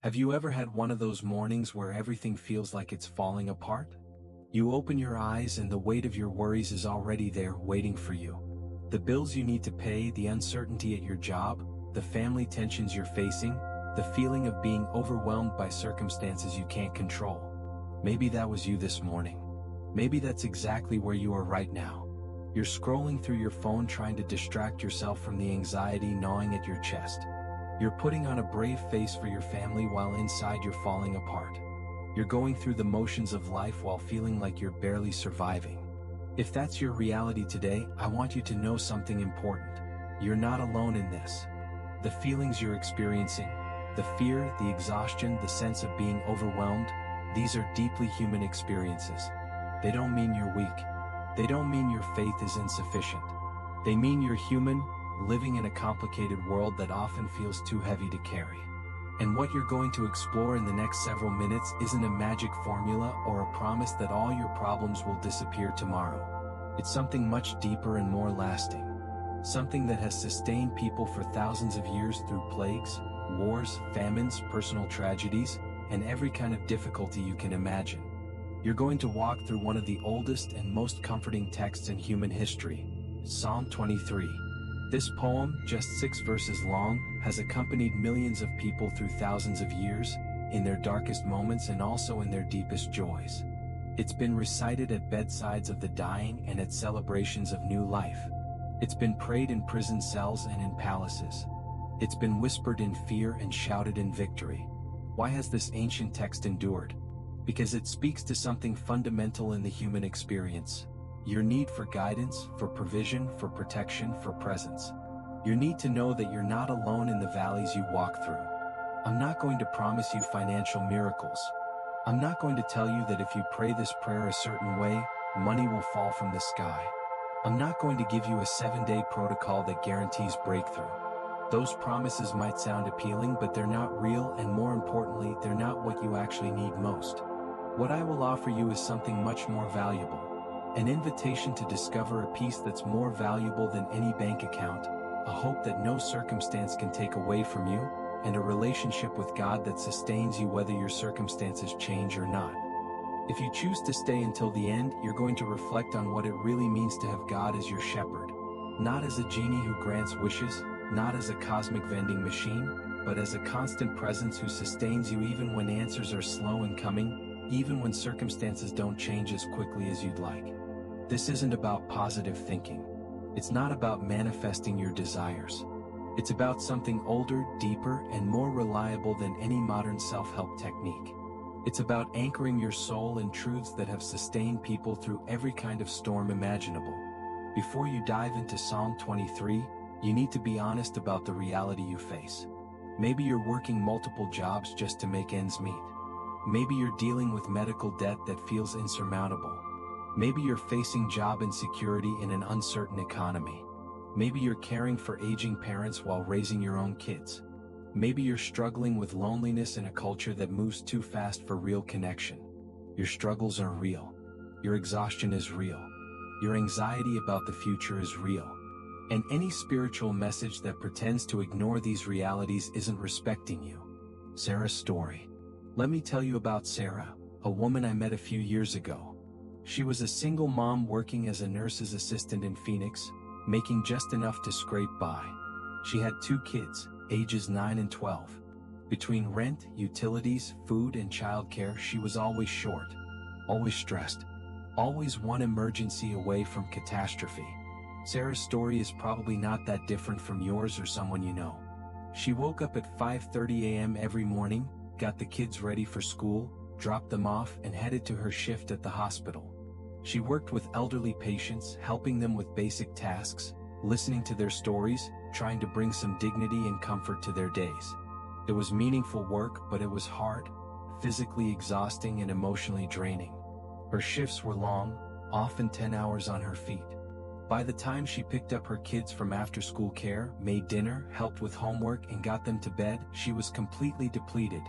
Have you ever had one of those mornings where everything feels like it's falling apart? You open your eyes and the weight of your worries is already there waiting for you. The bills you need to pay, the uncertainty at your job, the family tensions you're facing, the feeling of being overwhelmed by circumstances you can't control. Maybe that was you this morning. Maybe that's exactly where you are right now. You're scrolling through your phone trying to distract yourself from the anxiety gnawing at your chest. You're putting on a brave face for your family while inside you're falling apart. You're going through the motions of life while feeling like you're barely surviving. If that's your reality today, I want you to know something important. You're not alone in this. The feelings you're experiencing, the fear, the exhaustion, the sense of being overwhelmed, these are deeply human experiences. They don't mean you're weak. They don't mean your faith is insufficient. They mean you're human, living in a complicated world that often feels too heavy to carry. And what you're going to explore in the next several minutes isn't a magic formula or a promise that all your problems will disappear tomorrow. It's something much deeper and more lasting. Something that has sustained people for thousands of years through plagues, wars, famines, personal tragedies, and every kind of difficulty you can imagine. You're going to walk through one of the oldest and most comforting texts in human history, Psalm 23. This poem, just 6 verses long, has accompanied millions of people through thousands of years, in their darkest moments and also in their deepest joys. It's been recited at bedsides of the dying and at celebrations of new life. It's been prayed in prison cells and in palaces. It's been whispered in fear and shouted in victory. Why has this ancient text endured? Because it speaks to something fundamental in the human experience. Your need for guidance, for provision, for protection, for presence. Your need to know that you're not alone in the valleys you walk through. I'm not going to promise you financial miracles. I'm not going to tell you that if you pray this prayer a certain way, money will fall from the sky. I'm not going to give you a 7-day protocol that guarantees breakthrough. Those promises might sound appealing, but they're not real, and more importantly, they're not what you actually need most. What I will offer you is something much more valuable. An invitation to discover a peace that's more valuable than any bank account, a hope that no circumstance can take away from you, and a relationship with God that sustains you whether your circumstances change or not. If you choose to stay until the end, you're going to reflect on what it really means to have God as your shepherd. Not as a genie who grants wishes, not as a cosmic vending machine, but as a constant presence who sustains you even when answers are slow in coming, even when circumstances don't change as quickly as you'd like. This isn't about positive thinking. It's not about manifesting your desires. It's about something older, deeper, and more reliable than any modern self-help technique. It's about anchoring your soul in truths that have sustained people through every kind of storm imaginable. Before you dive into Psalm 23, you need to be honest about the reality you face. Maybe you're working multiple jobs just to make ends meet. Maybe you're dealing with medical debt that feels insurmountable. Maybe you're facing job insecurity in an uncertain economy. Maybe you're caring for aging parents while raising your own kids. Maybe you're struggling with loneliness in a culture that moves too fast for real connection. Your struggles are real. Your exhaustion is real. Your anxiety about the future is real. And any spiritual message that pretends to ignore these realities isn't respecting you. Sarah's story. Let me tell you about Sarah, a woman I met a few years ago. She was a single mom working as a nurse's assistant in Phoenix, making just enough to scrape by. She had 2 kids, ages 9 and 12. Between rent, utilities, food, and childcare, she was always short, always stressed, always one emergency away from catastrophe. Sarah's story is probably not that different from yours or someone you know. She woke up at 5:30 a.m. every morning, got the kids ready for school, dropped them off, and headed to her shift at the hospital. She worked with elderly patients, helping them with basic tasks, listening to their stories, trying to bring some dignity and comfort to their days. It was meaningful work, but it was hard, physically exhausting and emotionally draining. Her shifts were long, often 10 hours on her feet. By the time she picked up her kids from after-school care, made dinner, helped with homework, and got them to bed, she was completely depleted.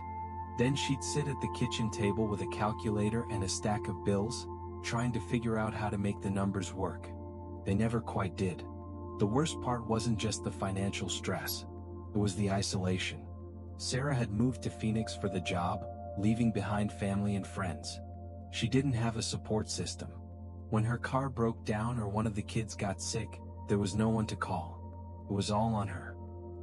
Then she'd sit at the kitchen table with a calculator and a stack of bills, trying to figure out how to make the numbers work. They never quite did. The worst part wasn't just the financial stress. It was the isolation. Sarah had moved to Phoenix for the job, leaving behind family and friends. She didn't have a support system. When her car broke down or one of the kids got sick, there was no one to call. It was all on her.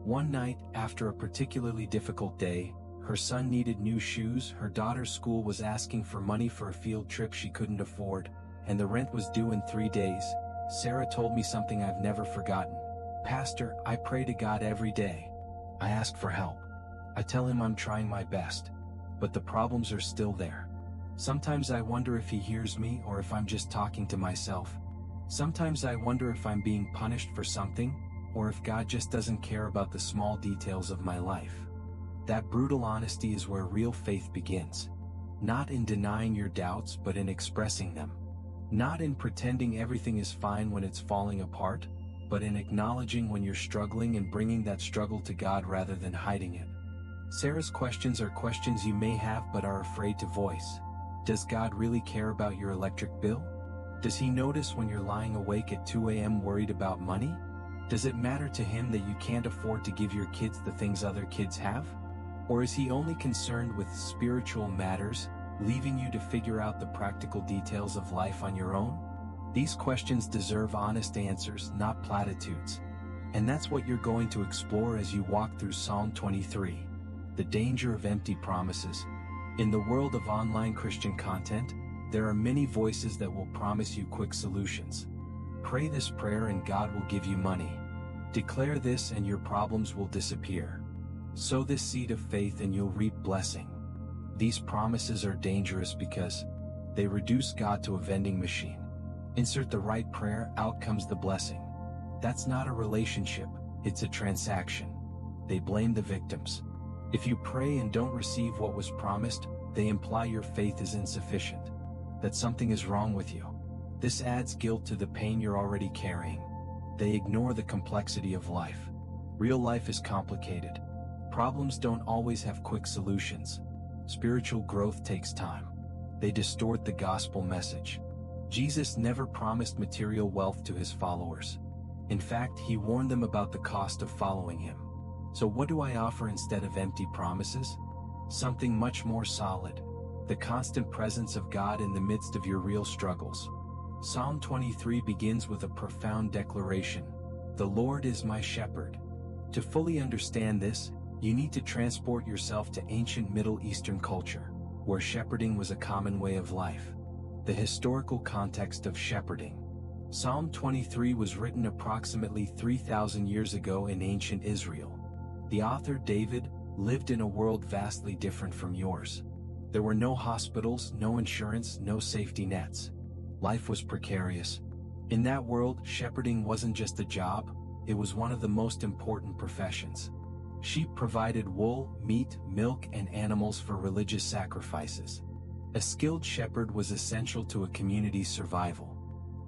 One night, after a particularly difficult day, her son needed new shoes, her daughter's school was asking for money for a field trip she couldn't afford, and the rent was due in 3 days. Sarah told me something I've never forgotten. "Pastor, I pray to God every day. I ask for help. I tell him I'm trying my best. But the problems are still there. Sometimes I wonder if he hears me or if I'm just talking to myself. Sometimes I wonder if I'm being punished for something, or if God just doesn't care about the small details of my life." That brutal honesty is where real faith begins. Not in denying your doubts, but in expressing them. Not in pretending everything is fine when it's falling apart, but in acknowledging when you're struggling and bringing that struggle to God rather than hiding it. Sarah's questions are questions you may have but are afraid to voice. Does God really care about your electric bill? Does he notice when you're lying awake at 2 a.m. worried about money? Does it matter to him that you can't afford to give your kids the things other kids have? Or is he only concerned with spiritual matters, leaving you to figure out the practical details of life on your own? These questions deserve honest answers, not platitudes. And that's what you're going to explore as you walk through Psalm 23. The danger of empty promises. In the world of online Christian content, there are many voices that will promise you quick solutions. Pray this prayer and God will give you money. Declare this and your problems will disappear. Sow this seed of faith and you'll reap blessing. These promises are dangerous because they reduce God to a vending machine. Insert the right prayer, out comes the blessing. That's not a relationship, it's a transaction. They blame the victims. If you pray and don't receive what was promised, they imply your faith is insufficient, that something is wrong with you. This adds guilt to the pain you're already carrying. They ignore the complexity of life. Real life is complicated. Problems don't always have quick solutions. Spiritual growth takes time. They distort the gospel message. Jesus never promised material wealth to his followers. In fact, he warned them about the cost of following him. So what do I offer instead of empty promises? Something much more solid. The constant presence of God in the midst of your real struggles. Psalm 23 begins with a profound declaration. The Lord is my shepherd. To fully understand this, you need to transport yourself to ancient Middle Eastern culture, where shepherding was a common way of life. The historical context of shepherding. Psalm 23 was written approximately 3,000 years ago in ancient Israel. The author, David, lived in a world vastly different from yours. There were no hospitals, no insurance, no safety nets. Life was precarious. In that world, shepherding wasn't just a job, it was one of the most important professions. Sheep provided wool, meat, milk, and animals for religious sacrifices. A skilled shepherd was essential to a community's survival.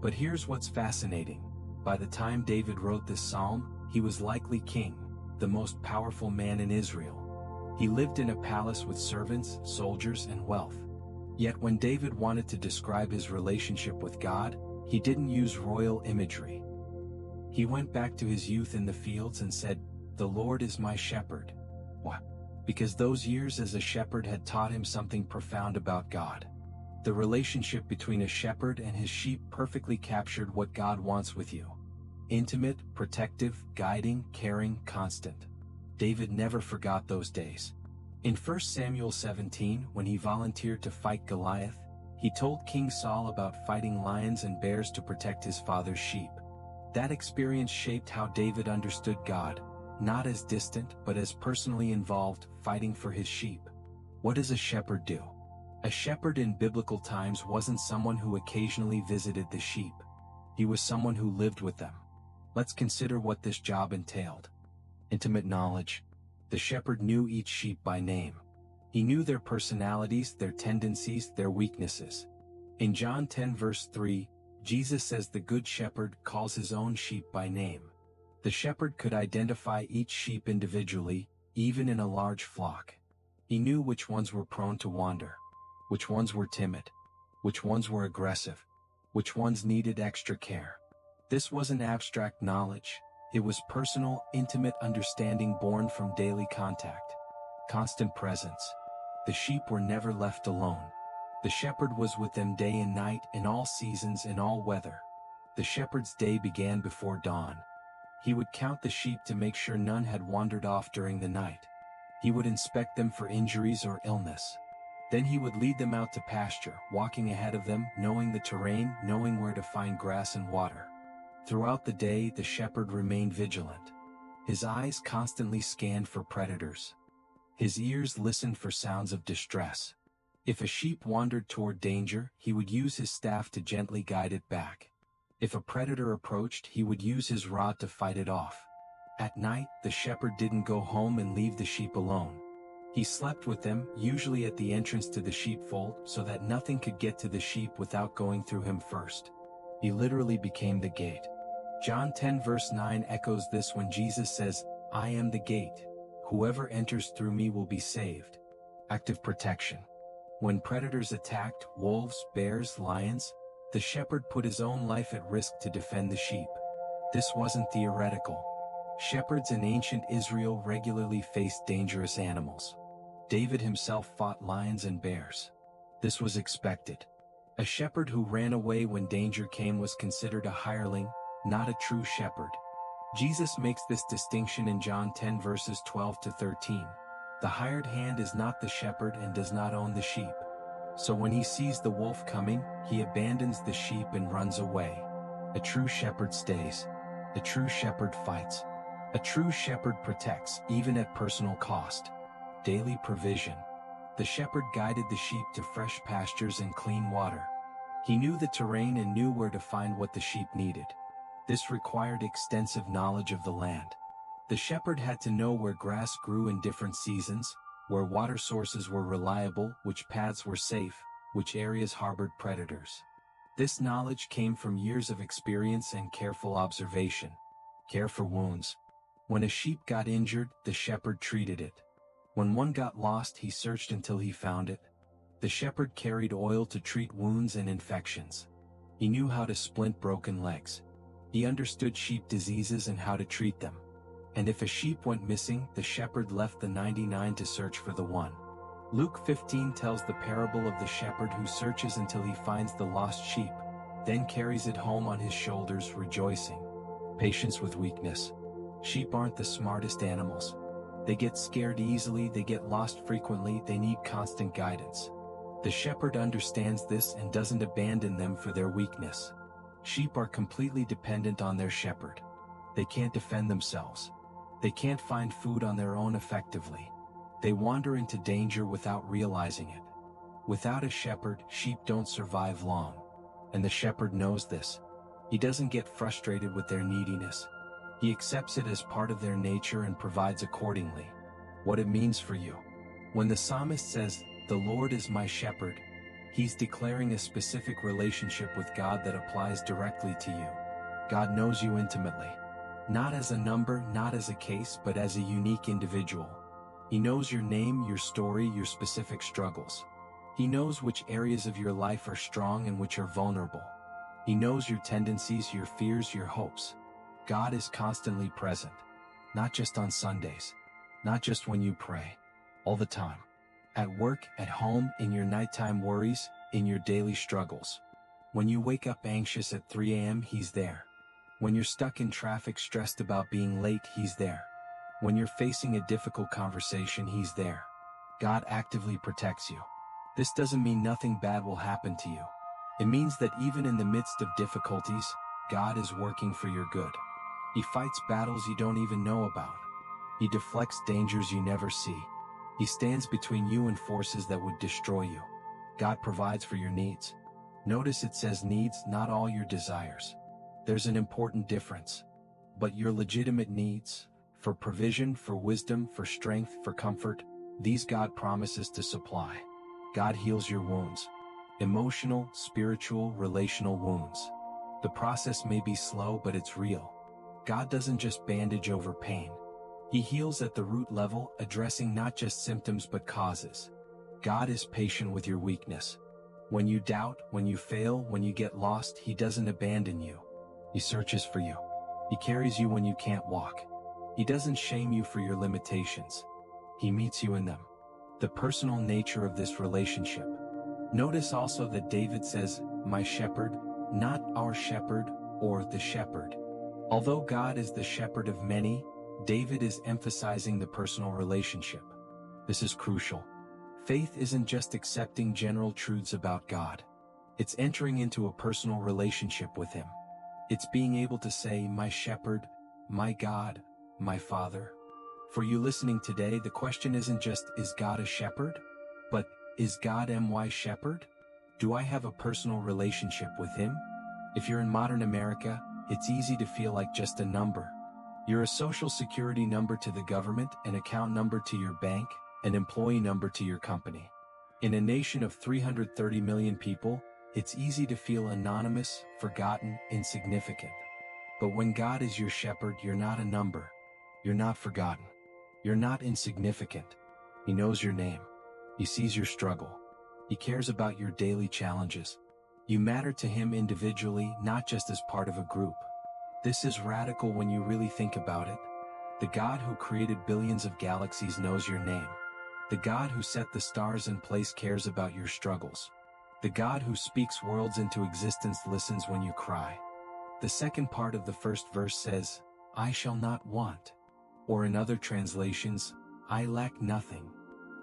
But here's what's fascinating. By the time David wrote this psalm, he was likely king, the most powerful man in Israel. He lived in a palace with servants, soldiers, and wealth. Yet when David wanted to describe his relationship with God, he didn't use royal imagery. He went back to his youth in the fields and said, "The Lord is my shepherd." Why? Because those years as a shepherd had taught him something profound about God. The relationship between a shepherd and his sheep perfectly captured what God wants with you. Intimate, protective, guiding, caring, constant. David never forgot those days. In 1 Samuel 17, when he volunteered to fight Goliath, he told King Saul about fighting lions and bears to protect his father's sheep. That experience shaped how David understood God, not as distant but as personally involved, fighting for his sheep. What does a shepherd do? A shepherd in biblical times wasn't someone who occasionally visited the sheep. He was someone who lived with them. Let's consider what this job entailed. Intimate knowledge. The shepherd knew each sheep by name. He knew their personalities, their tendencies, their weaknesses. In John 10 verse 3, Jesus says the good shepherd calls his own sheep by name. The shepherd could identify each sheep individually, even in a large flock. He knew which ones were prone to wander, which ones were timid, which ones were aggressive, which ones needed extra care. This wasn't abstract knowledge. It was personal, intimate understanding born from daily contact. constant presence. The sheep were never left alone. The shepherd was with them day and night, in all seasons, in all weather. The shepherd's day began before dawn. He would count the sheep to make sure none had wandered off during the night. He would inspect them for injuries or illness. Then he would lead them out to pasture, walking ahead of them, knowing the terrain, knowing where to find grass and water. Throughout the day, the shepherd remained vigilant. His eyes constantly scanned for predators. His ears listened for sounds of distress. If a sheep wandered toward danger, he would use his staff to gently guide it back. If a predator approached, he would use his rod to fight it off. At night, the shepherd didn't go home and leave the sheep alone. He slept with them, usually at the entrance to the sheepfold, so that nothing could get to the sheep without going through him first. He literally became the gate. John 10 verse 9 echoes this when Jesus says, "I am the gate. Whoever enters through me will be saved." Active protection. When predators attacked, wolves, bears, lions, the shepherd put his own life at risk to defend the sheep. This wasn't theoretical. Shepherds in ancient Israel regularly faced dangerous animals. David himself fought lions and bears. This was expected. A shepherd who ran away when danger came was considered a hireling, not a true shepherd. Jesus makes this distinction in John 10 verses 12 to 13. The hired hand is not the shepherd and does not own the sheep. So when he sees the wolf coming, he abandons the sheep and runs away. A true shepherd stays. A true shepherd fights. A true shepherd protects, even at personal cost. Daily provision. The shepherd guided the sheep to fresh pastures and clean water. He knew the terrain and knew where to find what the sheep needed. This required extensive knowledge of the land. The shepherd had to know where grass grew in different seasons, where water sources were reliable, which paths were safe, which areas harbored predators. This knowledge came from years of experience and careful observation. Care for wounds. When a sheep got injured, the shepherd treated it. When one got lost, he searched until he found it. The shepherd carried oil to treat wounds and infections. He knew how to splint broken legs. He understood sheep diseases and how to treat them. And if a sheep went missing, the shepherd left the 99 to search for the one. Luke 15 tells the parable of the shepherd who searches until he finds the lost sheep, then carries it home on his shoulders, rejoicing. Patience with weakness. Sheep aren't the smartest animals. They get scared easily, they get lost frequently, they need constant guidance. The shepherd understands this and doesn't abandon them for their weakness. Sheep are completely dependent on their shepherd. They can't defend themselves. They can't find food on their own effectively. They wander into danger without realizing it. Without a shepherd, sheep don't survive long. And the shepherd knows this. He doesn't get frustrated with their neediness. He accepts it as part of their nature and provides accordingly. What it means for you. When the psalmist says, "The Lord is my shepherd," he's declaring a specific relationship with God that applies directly to you. God knows you intimately. Not as a number, not as a case, but as a unique individual. He knows your name, your story, your specific struggles. He knows which areas of your life are strong and which are vulnerable. He knows your tendencies, your fears, your hopes. God is constantly present. Not just on Sundays. Not just when you pray. All the time. At work, at home, in your nighttime worries, in your daily struggles. When you wake up anxious at 3 a.m., he's there. When you're stuck in traffic stressed about being late, he's there. When you're facing a difficult conversation, he's there. God actively protects you. This doesn't mean nothing bad will happen to you. It means that even in the midst of difficulties, God is working for your good. He fights battles you don't even know about. He deflects dangers you never see. He stands between you and forces that would destroy you. God provides for your needs. Notice it says needs, not all your desires. There's an important difference. But your legitimate needs, for provision, for wisdom, for strength, for comfort, these God promises to supply. God heals your wounds. Emotional, spiritual, relational wounds. The process may be slow, but it's real. God doesn't just bandage over pain. He heals at the root level, addressing not just symptoms but causes. God is patient with your weakness. When you doubt, when you fail, when you get lost, He doesn't abandon you. He searches for you. He carries you when you can't walk. He doesn't shame you for your limitations. He meets you in them. The personal nature of this relationship. Notice also that David says, my shepherd, not our shepherd or the shepherd. Although God is the shepherd of many, David is emphasizing the personal relationship. This is crucial. Faith isn't just accepting general truths about God. It's entering into a personal relationship with Him. It's being able to say, my shepherd, my God, my Father. For you listening today, the question isn't just, is God a shepherd? But, is God my shepherd? Do I have a personal relationship with Him? If you're in modern America, it's easy to feel like just a number. You're a social security number to the government, an account number to your bank, an employee number to your company. In a nation of 330 million people, it's easy to feel anonymous, forgotten, insignificant. But when God is your shepherd, you're not a number. You're not forgotten. You're not insignificant. He knows your name. He sees your struggle. He cares about your daily challenges. You matter to Him individually, not just as part of a group. This is radical when you really think about it. The God who created billions of galaxies knows your name. The God who set the stars in place cares about your struggles. The God who speaks worlds into existence listens when you cry. The second part of the first verse says, I shall not want. Or in other translations, I lack nothing.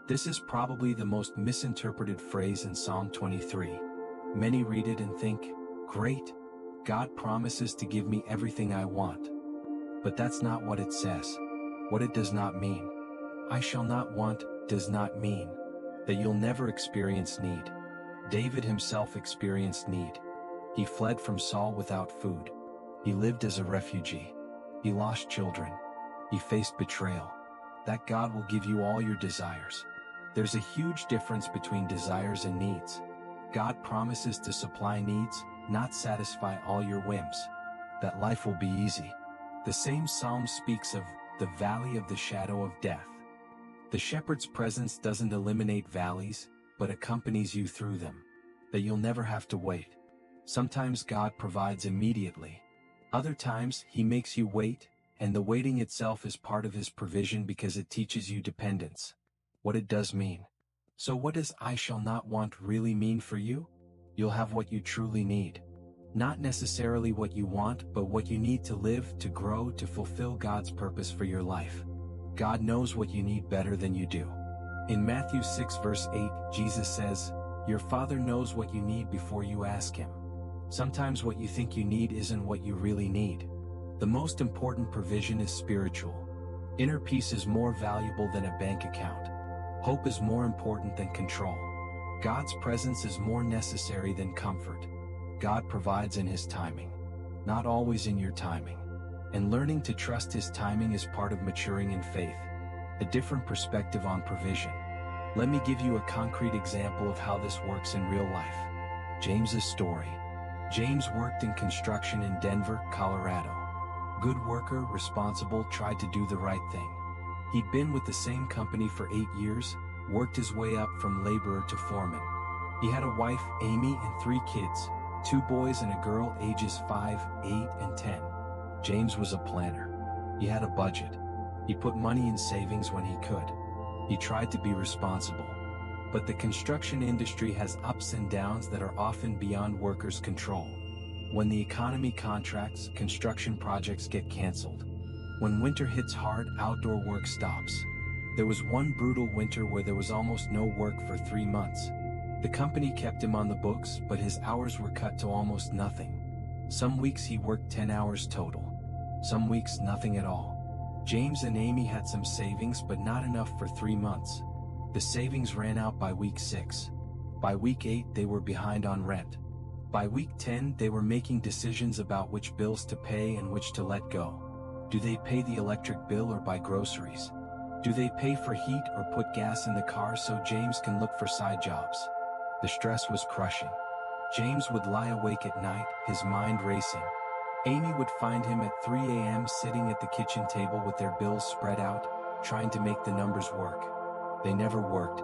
This is probably the most misinterpreted phrase in Psalm 23. Many read it and think, great, God promises to give me everything I want. But that's not what it says. What it does not mean. I shall not want does not mean that you'll never experience need. David himself experienced need. He fled from Saul without food. He lived as a refugee. He lost children. He faced betrayal. That God will give you all your desires. There's a huge difference between desires and needs. God promises to supply needs, not satisfy all your whims. That life will be easy. The same psalm speaks of the valley of the shadow of death. The shepherd's presence doesn't eliminate valleys, but accompanies you through them. That you'll never have to wait. Sometimes God provides immediately. Other times, He makes you wait, and the waiting itself is part of His provision because it teaches you dependence. What it does mean. So what does I shall not want really mean for you? You'll have what you truly need. Not necessarily what you want, but what you need to live, to grow, to fulfill God's purpose for your life. God knows what you need better than you do. In Matthew 6 verse 8, Jesus says, your Father knows what you need before you ask Him. Sometimes what you think you need isn't what you really need. The most important provision is spiritual. Inner peace is more valuable than a bank account. Hope is more important than control. God's presence is more necessary than comfort. God provides in His timing, not always in your timing. And learning to trust His timing is part of maturing in faith. A different perspective on provision. Let me give you a concrete example of how this works in real life. James's story. James worked in construction in Denver, Colorado. Good worker, responsible, tried to do the right thing. He'd been with the same company for 8 years, worked his way up from laborer to foreman. He had a wife, Amy, and 3 kids, 2 boys and a girl ages 5, 8, and 10. James was a planner. He had a budget. He put money in savings when he could. He tried to be responsible. But the construction industry has ups and downs that are often beyond workers' control. When the economy contracts, construction projects get canceled. When winter hits hard, outdoor work stops. There was one brutal winter where there was almost no work for 3 months. The company kept him on the books, but his hours were cut to almost nothing. Some weeks he worked 10 hours total. Some weeks nothing at all. James and Amy had some savings, but not enough for 3 months. The savings ran out by week 6. By week 8 they were behind on rent. By week 10 they were making decisions about which bills to pay and which to let go. Do they pay the electric bill or buy groceries? Do they pay for heat or put gas in the car so James can look for side jobs? The stress was crushing. James would lie awake at night, his mind racing. Amy would find him at 3 a.m. sitting at the kitchen table with their bills spread out, trying to make the numbers work. They never worked.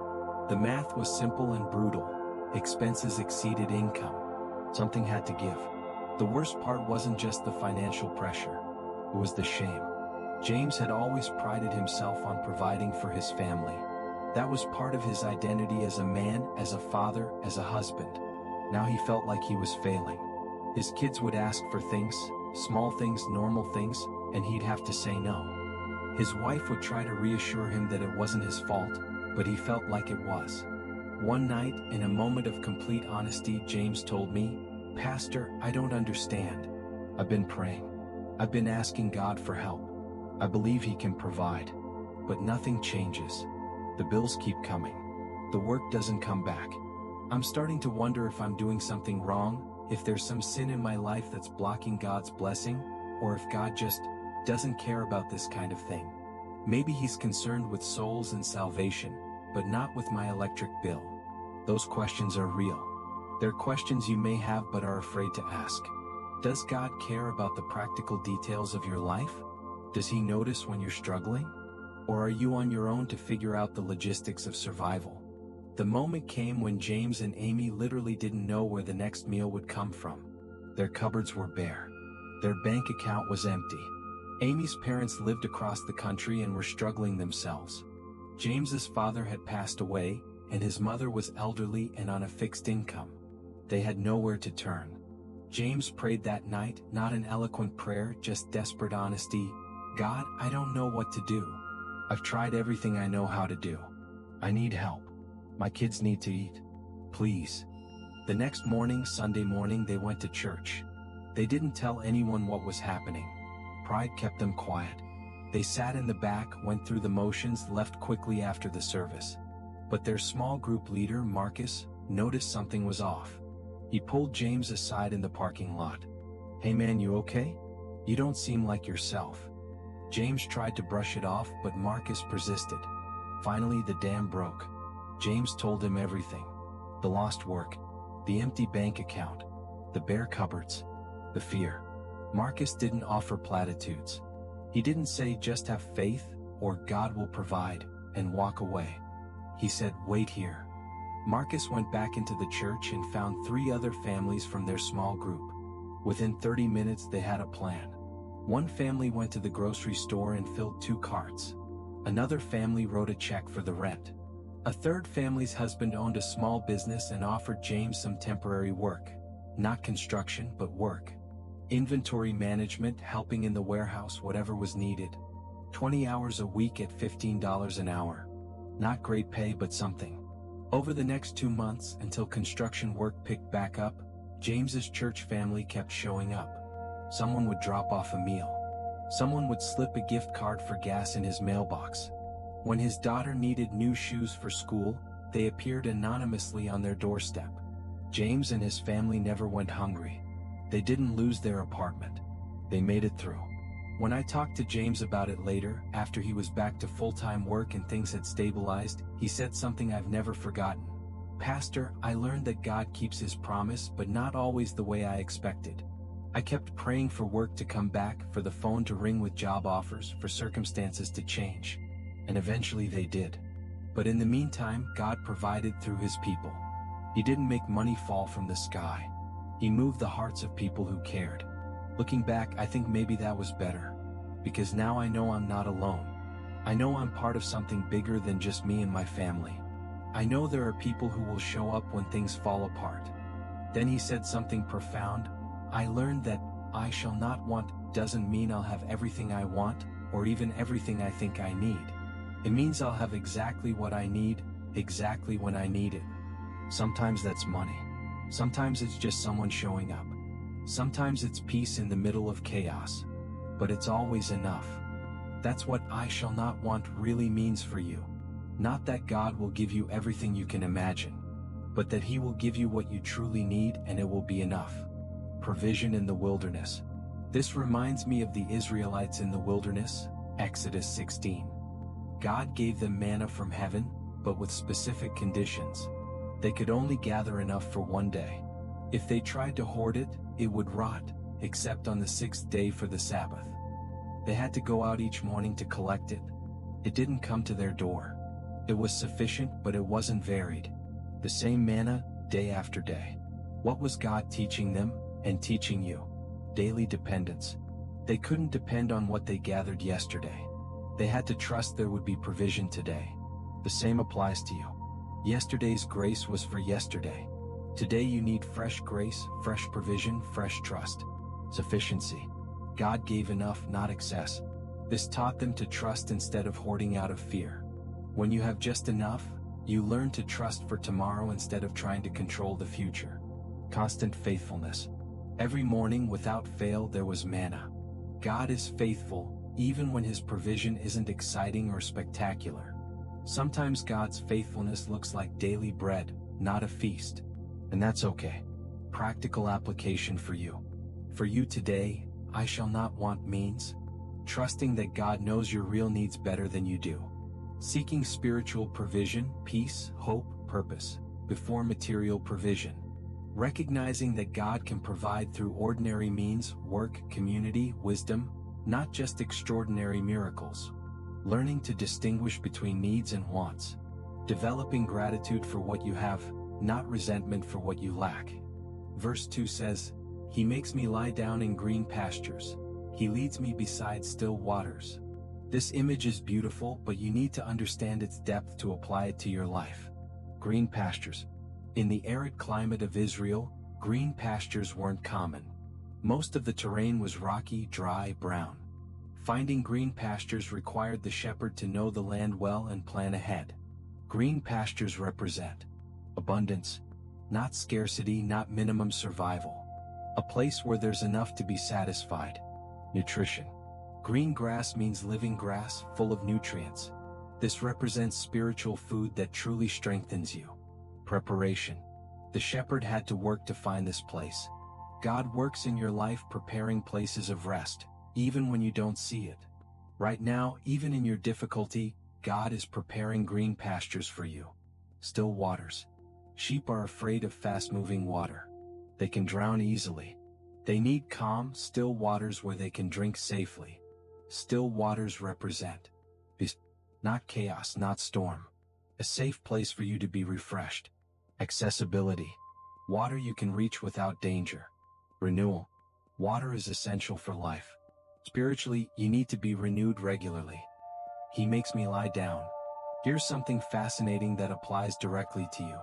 The math was simple and brutal. Expenses exceeded income. Something had to give. The worst part wasn't just the financial pressure. It was the shame. James had always prided himself on providing for his family. That was part of his identity as a man, as a father, as a husband. Now he felt like he was failing. His kids would ask for things, small things, normal things, and he'd have to say no. His wife would try to reassure him that it wasn't his fault, but he felt like it was. One night, in a moment of complete honesty, James told me, "Pastor, I don't understand. I've been praying. I've been asking God for help. I believe He can provide. But nothing changes. The bills keep coming. The work doesn't come back. I'm starting to wonder if I'm doing something wrong, if there's some sin in my life that's blocking God's blessing, or if God just doesn't care about this kind of thing. Maybe He's concerned with souls and salvation, but not with my electric bill." Those questions are real. They're questions you may have but are afraid to ask. Does God care about the practical details of your life? Does He notice when you're struggling? Or are you on your own to figure out the logistics of survival? The moment came when James and Amy literally didn't know where the next meal would come from. Their cupboards were bare. Their bank account was empty. Amy's parents lived across the country and were struggling themselves. James's father had passed away, and his mother was elderly and on a fixed income. They had nowhere to turn. James prayed that night, not an eloquent prayer, just desperate honesty. "God, I don't know what to do. I've tried everything I know how to do. I need help. My kids need to eat. Please." The next morning, Sunday morning, they went to church. They didn't tell anyone what was happening. Pride kept them quiet. They sat in the back, went through the motions, left quickly after the service. But their small group leader, Marcus, noticed something was off. He pulled James aside in the parking lot. "Hey man, you okay? You don't seem like yourself." James tried to brush it off, but Marcus persisted. Finally, the dam broke. James told him everything. The lost work, the empty bank account, the bare cupboards, the fear. Marcus didn't offer platitudes. He didn't say just have faith, or God will provide, and walk away. He said, "Wait here." Marcus went back into the church and found 3 other families from their small group. Within 30 minutes they had a plan. One family went to the grocery store and filled 2 carts. Another family wrote a check for the rent. A third family's husband owned a small business and offered James some temporary work. Not construction, but work. Inventory management, helping in the warehouse, whatever was needed. 20 hours a week at $15 an hour. Not great pay, but something. Over the next 2 months, until construction work picked back up, James's church family kept showing up. Someone would drop off a meal. Someone would slip a gift card for gas in his mailbox. When his daughter needed new shoes for school, they appeared anonymously on their doorstep. James and his family never went hungry. They didn't lose their apartment. They made it through. When I talked to James about it later, after he was back to full-time work and things had stabilized, he said something I've never forgotten. "Pastor, I learned that God keeps His promise, but not always the way I expected. I kept praying for work to come back, for the phone to ring with job offers, for circumstances to change. And eventually they did. But in the meantime, God provided through His people. He didn't make money fall from the sky. He moved the hearts of people who cared. Looking back, I think maybe that was better. Because now I know I'm not alone. I know I'm part of something bigger than just me and my family. I know there are people who will show up when things fall apart." Then he said something profound. "I learned that I shall not want doesn't mean I'll have everything I want, or even everything I think I need. It means I'll have exactly what I need, exactly when I need it. Sometimes that's money. Sometimes it's just someone showing up. Sometimes it's peace in the middle of chaos. But it's always enough. That's what I shall not want really means for you. Not that God will give you everything you can imagine, but that He will give you what you truly need, and it will be enough." Provision in the wilderness. This reminds me of the Israelites in the wilderness, Exodus 16. God gave them manna from heaven, but with specific conditions. They could only gather enough for 1 day. If they tried to hoard it, it would rot, except on the 6th day for the Sabbath. They had to go out each morning to collect it. It didn't come to their door. It was sufficient, but it wasn't varied. The same manna, day after day. What was God teaching them, and teaching you? Daily dependence. They couldn't depend on what they gathered yesterday. They had to trust there would be provision today. The same applies to you. Yesterday's grace was for yesterday. Today you need fresh grace, fresh provision, fresh trust. Sufficiency. God gave enough, not excess. This taught them to trust instead of hoarding out of fear. When you have just enough, you learn to trust for tomorrow instead of trying to control the future. Constant faithfulness. Every morning without fail there was manna. God is faithful, even when His provision isn't exciting or spectacular. Sometimes God's faithfulness looks like daily bread, not a feast. And that's okay. Practical application for you. For you today, I shall not want means. Trusting that God knows your real needs better than you do. Seeking spiritual provision, peace, hope, purpose, before material provision. Recognizing that God can provide through ordinary means, work, community, wisdom, not just extraordinary miracles. Learning to distinguish between needs and wants. Developing gratitude for what you have, not resentment for what you lack. Verse 2 says, He makes me lie down in green pastures. He leads me beside still waters. This image is beautiful, but you need to understand its depth to apply it to your life. Green pastures. In the arid climate of Israel, green pastures weren't common. Most of the terrain was rocky, dry, brown. Finding green pastures required the shepherd to know the land well and plan ahead. Green pastures represent abundance, not scarcity, not minimum survival. A place where there's enough to be satisfied. Nutrition. Green grass means living grass, full of nutrients. This represents spiritual food that truly strengthens you. Preparation. The shepherd had to work to find this place. God works in your life preparing places of rest, even when you don't see it. Right now, even in your difficulty, God is preparing green pastures for you. Still waters. Sheep are afraid of fast-moving water. They can drown easily. They need calm, still waters where they can drink safely. Still waters represent peace, not chaos, not storm. A safe place for you to be refreshed. Accessibility. Water you can reach without danger. Renewal. Water is essential for life. Spiritually, you need to be renewed regularly. He makes me lie down. Here's something fascinating that applies directly to you.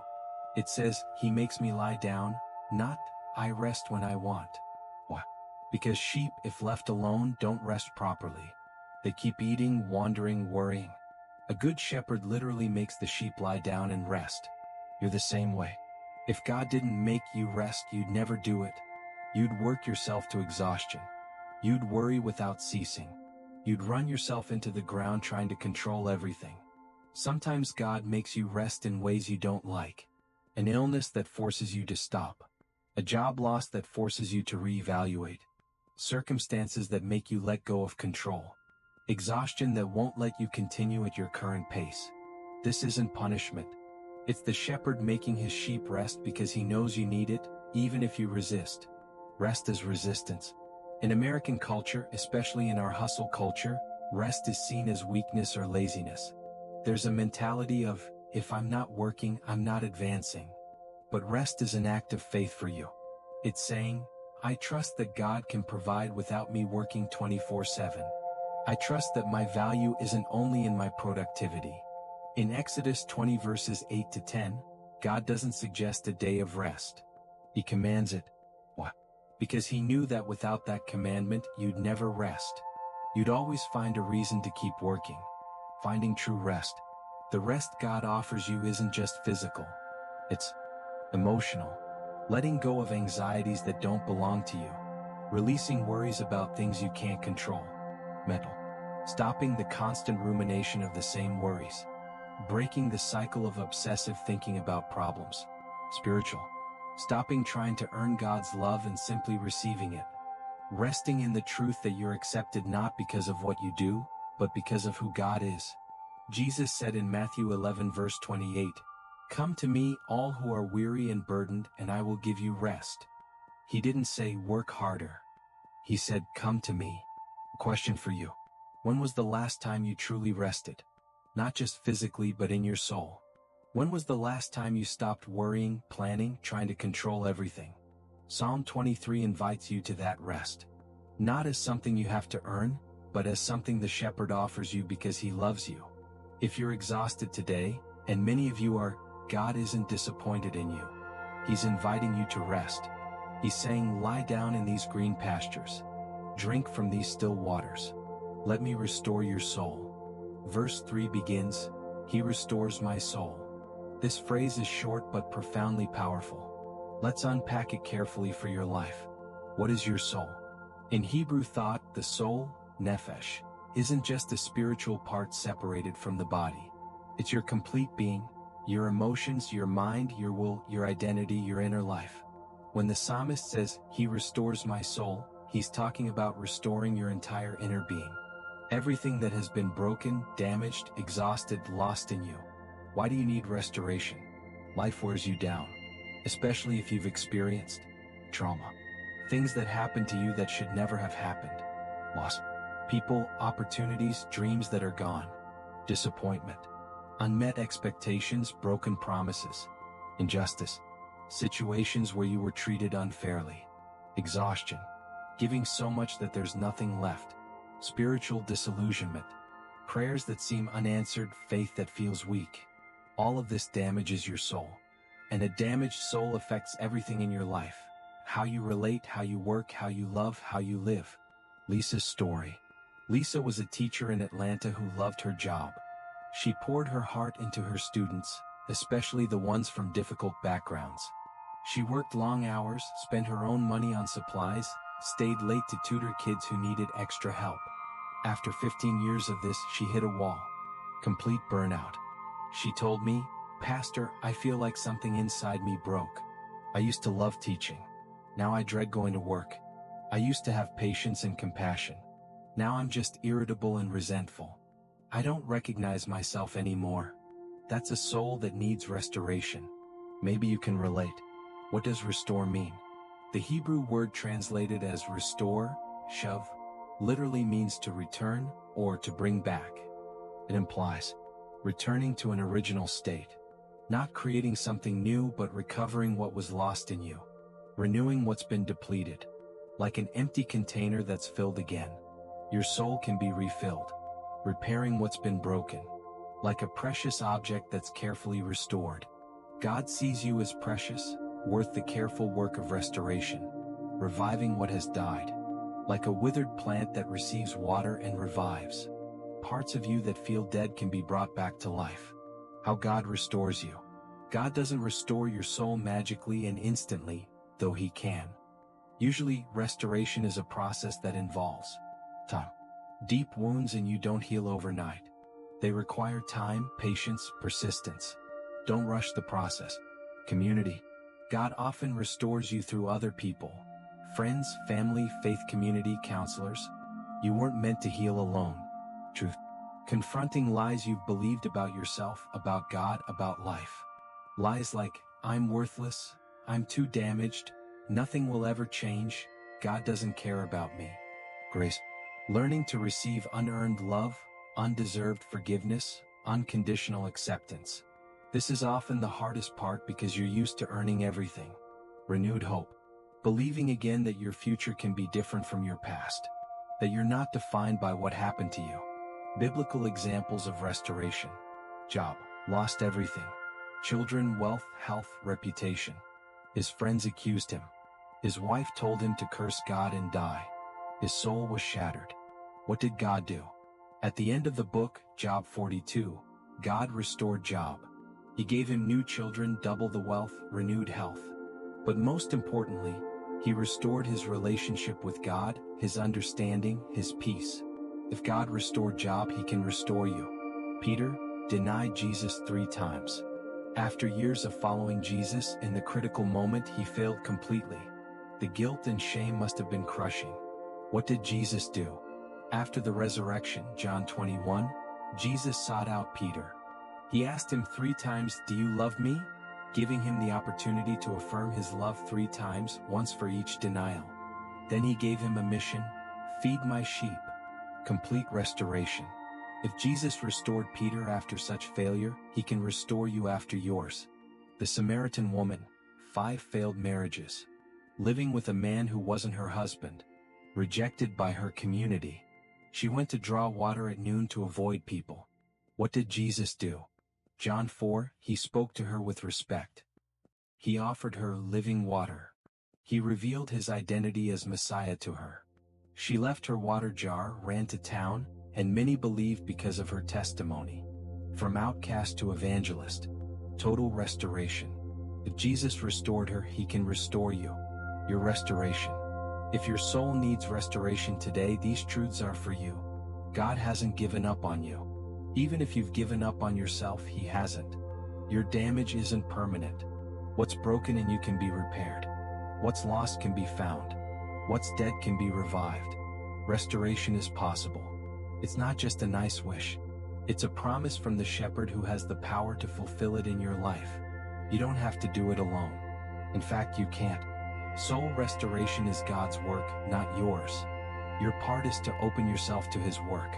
It says, He makes me lie down, not, I rest when I want. Why? Because sheep, if left alone, don't rest properly. They keep eating, wandering, worrying. A good shepherd literally makes the sheep lie down and rest. You're the same way. If God didn't make you rest, you'd never do it. You'd work yourself to exhaustion. You'd worry without ceasing. You'd run yourself into the ground trying to control everything. Sometimes God makes you rest in ways you don't like. An illness that forces you to stop. A job loss that forces you to reevaluate. Circumstances that make you let go of control. Exhaustion that won't let you continue at your current pace. This isn't punishment. It's the shepherd making his sheep rest because he knows you need it, even if you resist. Rest is resistance. In American culture, especially in our hustle culture, rest is seen as weakness or laziness. There's a mentality of, if I'm not working, I'm not advancing. But rest is an act of faith for you. It's saying, I trust that God can provide without me working 24/7. I trust that my value isn't only in my productivity. In Exodus 20 verses 8 to 10, God doesn't suggest a day of rest. He commands it. Why? Because he knew that without that commandment, you'd never rest. You'd always find a reason to keep working. Finding true rest. The rest God offers you isn't just physical. It's emotional. Letting go of anxieties that don't belong to you. Releasing worries about things you can't control. Mental. Stopping the constant rumination of the same worries. Breaking the cycle of obsessive thinking about problems. Spiritual. Stopping trying to earn God's love and simply receiving it. Resting in the truth that you're accepted not because of what you do, but because of who God is. Jesus said in Matthew 11 verse 28, Come to me, all who are weary and burdened, and I will give you rest. He didn't say work harder. He said, come to me. A question for you. When was the last time you truly rested? Not just physically, but in your soul. When was the last time you stopped worrying, planning, trying to control everything? Psalm 23 invites you to that rest. Not as something you have to earn, but as something the shepherd offers you because he loves you. If you're exhausted today, and many of you are, God isn't disappointed in you. He's inviting you to rest. He's saying, lie down in these green pastures. Drink from these still waters. Let me restore your soul. Verse 3 begins, He restores my soul. This phrase is short but profoundly powerful. Let's unpack it carefully for your life. What is your soul? In Hebrew thought, the soul, nephesh, isn't just a spiritual part separated from the body. It's your complete being, your emotions, your mind, your will, your identity, your inner life. When the psalmist says, He restores my soul, he's talking about restoring your entire inner being. Everything that has been broken, damaged, exhausted, lost in you. Why do you need restoration? Life wears you down, especially if you've experienced trauma. Things that happened to you that should never have happened. Lost people, opportunities, dreams that are gone. Disappointment. Unmet expectations, broken promises. Injustice. Situations where you were treated unfairly. Exhaustion. Giving so much that there's nothing left. Spiritual disillusionment. Prayers that seem unanswered, faith that feels weak. All of this damages your soul. And a damaged soul affects everything in your life. How you relate, how you work, how you love, how you live. Lisa's story. Lisa was a teacher in Atlanta who loved her job. She poured her heart into her students, especially the ones from difficult backgrounds. She worked long hours, spent her own money on supplies, stayed late to tutor kids who needed extra help. After 15 years of this, she hit a wall. Complete burnout. She told me, Pastor, I feel like something inside me broke. I used to love teaching. Now I dread going to work. I used to have patience and compassion. Now I'm just irritable and resentful. I don't recognize myself anymore. That's a soul that needs restoration. Maybe you can relate. What does restore mean? The Hebrew word translated as restore, shav, literally means to return or to bring back. It implies returning to an original state. Not creating something new but recovering what was lost in you. Renewing what's been depleted. Like an empty container that's filled again. Your soul can be refilled. Repairing what's been broken. Like a precious object that's carefully restored. God sees you as precious, worth the careful work of restoration. Reviving what has died. Like a withered plant that receives water and revives. Parts of you that feel dead can be brought back to life. How God restores you. God doesn't restore your soul magically and instantly, though He can. Usually, restoration is a process that involves time. Deep wounds and you don't heal overnight. They require time, patience, persistence. Don't rush the process. Community. God often restores you through other people. Friends, family, faith community, counselors. You weren't meant to heal alone. Truth. Confronting lies you've believed about yourself, about God, about life. Lies like, I'm worthless, I'm too damaged, nothing will ever change, God doesn't care about me. Grace. Learning to receive unearned love, undeserved forgiveness, unconditional acceptance. This is often the hardest part because you're used to earning everything. Renewed hope. Believing again that your future can be different from your past. That you're not defined by what happened to you. Biblical examples of restoration. Job. Lost everything. Children, wealth, health, reputation. His friends accused him. His wife told him to curse God and die. His soul was shattered. What did God do? At the end of the book, Job 42, God restored Job. He gave him new children, double the wealth, renewed health. But most importantly, He restored his relationship with God, his understanding, his peace. If God restored Job, He can restore you. Peter denied Jesus 3 times. After years of following Jesus, in the critical moment he failed completely. The guilt and shame must have been crushing. What did Jesus do? After the resurrection, John 21, Jesus sought out Peter. He asked him 3 times, "Do you love me?" Giving him the opportunity to affirm his love 3 times, once for each denial. Then He gave him a mission: feed my sheep. Complete restoration. If Jesus restored Peter after such failure, He can restore you after yours. The Samaritan woman, 5 failed marriages. Living with a man who wasn't her husband. rejected by her community. She went to draw water at noon to avoid people. What did Jesus do? John 4, he spoke to her with respect. He offered her living water. He revealed his identity as Messiah to her. She left her water jar, ran to town, and many believed because of her testimony. From outcast to evangelist. Total restoration. If Jesus restored her, he can restore you. Your restoration. If your soul needs restoration today, these truths are for you. God hasn't given up on you. Even if you've given up on yourself, he hasn't. Your damage isn't permanent. What's broken in you can be repaired. What's lost can be found. What's dead can be revived. Restoration is possible. It's not just a nice wish. It's a promise from the shepherd who has the power to fulfill it in your life. You don't have to do it alone. In fact, you can't. Soul restoration is God's work, not yours. Your part is to open yourself to his work.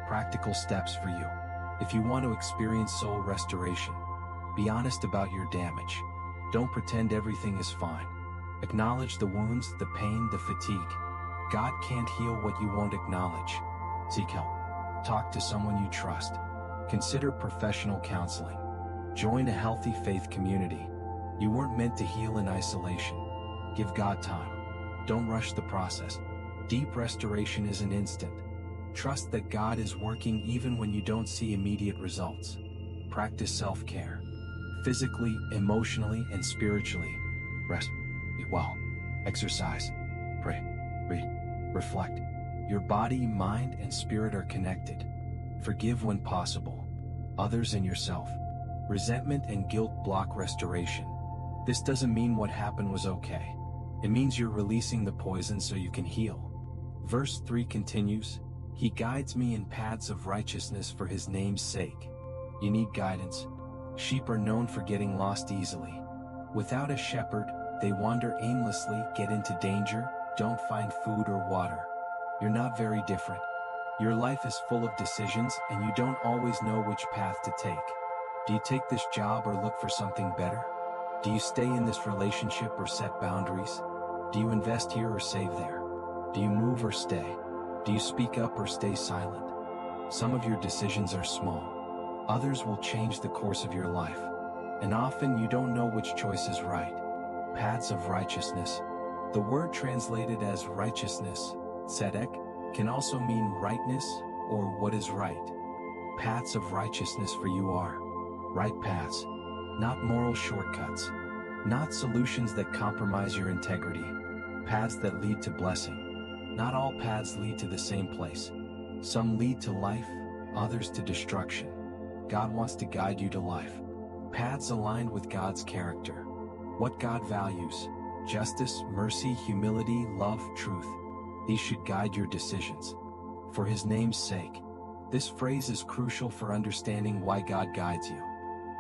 Practical steps for you. If you want to experience soul restoration, be honest about your damage. Don't pretend everything is fine. Acknowledge the wounds, the pain, the fatigue. God can't heal what you won't acknowledge. Seek help. Talk to someone you trust. Consider professional counseling. Join a healthy faith community. You weren't meant to heal in isolation. Give God time. Don't rush the process. Deep restoration isn't instant. Trust that God is working even when you don't see immediate results. Practice self-care. Physically, emotionally, and spiritually. Rest. Eat well. Exercise. Pray. Read. Reflect. Your body, mind, and spirit are connected. Forgive when possible. Others and yourself. Resentment and guilt block restoration. This doesn't mean what happened was okay. It means you're releasing the poison so you can heal. Verse 3 continues, he guides me in paths of righteousness for his name's sake. You need guidance. Sheep are known for getting lost easily. Without a shepherd, they wander aimlessly, get into danger, don't find food or water. You're not very different. Your life is full of decisions and you don't always know which path to take. Do you take this job or look for something better? Do you stay in this relationship or set boundaries? Do you invest here or save there? Do you move or stay? Do you speak up or stay silent? Some of your decisions are small. Others will change the course of your life. And often you don't know which choice is right. Paths of righteousness. The word translated as righteousness, tzedek, can also mean rightness or what is right. Paths of righteousness for you are right paths, not moral shortcuts, not solutions that compromise your integrity, paths that lead to blessing. Not all paths lead to the same place. Some lead to life, others to destruction. God wants to guide you to life. Paths aligned with God's character. What God values: justice, mercy, humility, love, truth. These should guide your decisions. For his name's sake. This phrase is crucial for understanding why God guides you.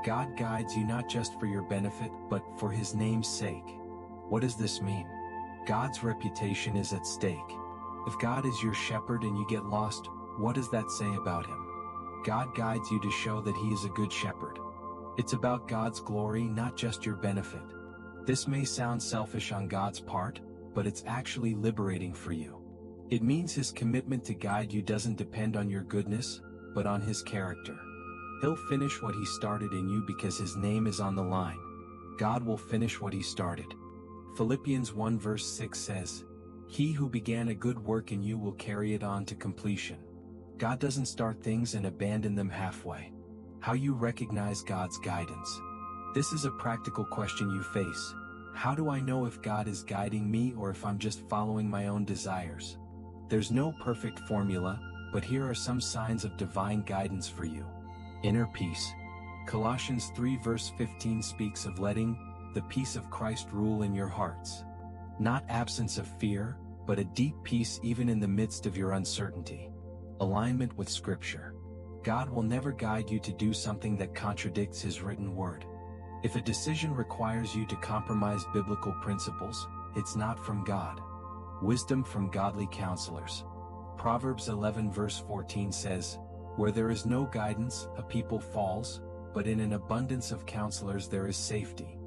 God guides you not just for your benefit, but for his name's sake. What does this mean? God's reputation is at stake. If God is your shepherd and you get lost, what does that say about him? God guides you to show that he is a good shepherd. It's about God's glory, not just your benefit. This may sound selfish on God's part, but it's actually liberating for you. It means his commitment to guide you doesn't depend on your goodness, but on his character. He'll finish what he started in you because his name is on the line. God will finish what he started. Philippians 1 verse 6 says, he who began a good work in you will carry it on to completion. God doesn't start things and abandon them halfway. How you recognize God's guidance. This is a practical question you face. How do I know if God is guiding me or if I'm just following my own desires? There's no perfect formula, but here are some signs of divine guidance for you. Inner peace. Colossians 3 verse 15 speaks of letting the peace of Christ rule in your hearts. Not absence of fear, but a deep peace even in the midst of your uncertainty. Alignment with Scripture. God will never guide you to do something that contradicts his written word. If a decision requires you to compromise biblical principles, it's not from God. Wisdom from godly counselors. Proverbs 11 verse 14 says, where there is no guidance, a people falls, but in an abundance of counselors there is safety.